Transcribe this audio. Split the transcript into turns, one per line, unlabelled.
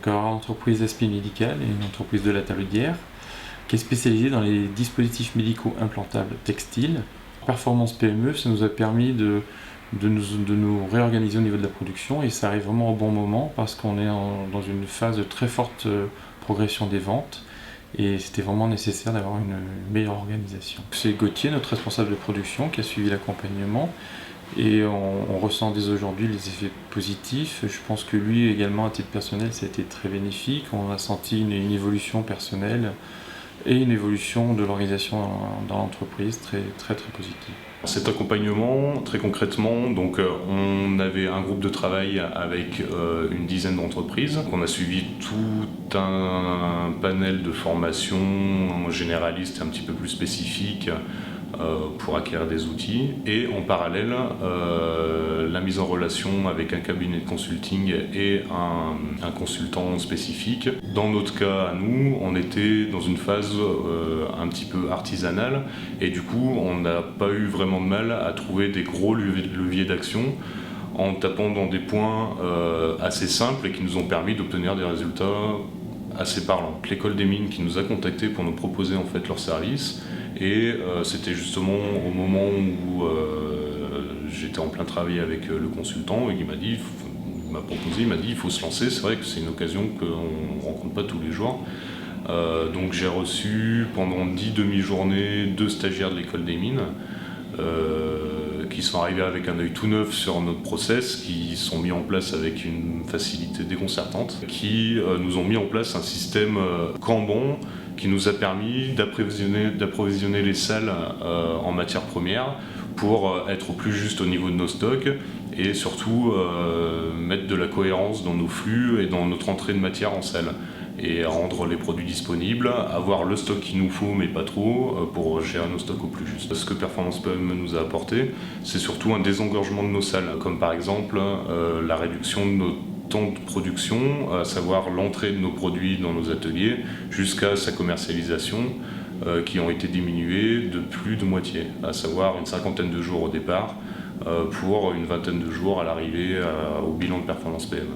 donc entreprise d'aspect médical et une entreprise de la Talaudière qui est spécialisée dans les dispositifs médicaux implantables textiles. Performance PME, ça nous a permis de nous réorganiser au niveau de la production et ça arrive vraiment au bon moment parce qu'on est dans une phase de très forte progression des ventes et c'était vraiment nécessaire d'avoir une meilleure organisation. C'est Gauthier, notre responsable de production, qui a suivi l'accompagnement et on ressent dès aujourd'hui les effets positifs. Je pense que lui également, à titre personnel, ça a été très bénéfique. On a senti une évolution personnelle et une évolution de l'organisation dans l'entreprise très, très, très positive.
Cet accompagnement, très concrètement, donc on avait un groupe de travail avec une dizaine d'entreprises. On a suivi tout un panel de formations généralistes et un petit peu plus spécifiques pour acquérir des outils. Et en parallèle, la mise en relation avec un cabinet de consulting et un consultant spécifique. Dans notre cas, à nous, on était dans une phase un petit peu artisanale et du coup, on n'a pas eu vraiment de mal à trouver des gros leviers d'action en tapant dans des points assez simples et qui nous ont permis d'obtenir des résultats assez parlants. L'école des mines qui nous a contactés pour nous proposer en fait leurs services et c'était justement au moment où j'étais en plein travail avec le consultant et il m'a proposé, il m'a dit il faut se lancer, c'est vrai que c'est une occasion qu'on ne rencontre pas tous les jours. Donc j'ai reçu pendant 10 demi-journées 2 stagiaires de l'école des mines qui sont arrivés avec un œil tout neuf sur notre process, qui sont mis en place avec une facilité déconcertante, qui nous ont mis en place un système Kanban qui nous a permis d'approvisionner les salles en matières premières pour être au plus juste au niveau de nos stocks et surtout mettre de la cohérence dans nos flux et dans notre entrée de matière en salle et rendre les produits disponibles, avoir le stock qu'il nous faut mais pas trop pour gérer nos stocks au plus juste. Ce que Performance PME nous a apporté, c'est surtout un désengorgement de nos salles, comme par exemple la réduction de nos temps de production, à savoir l'entrée de nos produits dans nos ateliers jusqu'à sa commercialisation, qui ont été diminués de plus de moitié, à savoir une 50aine de jours au départ pour une 20aine de jours à l'arrivée au bilan de Performance PME.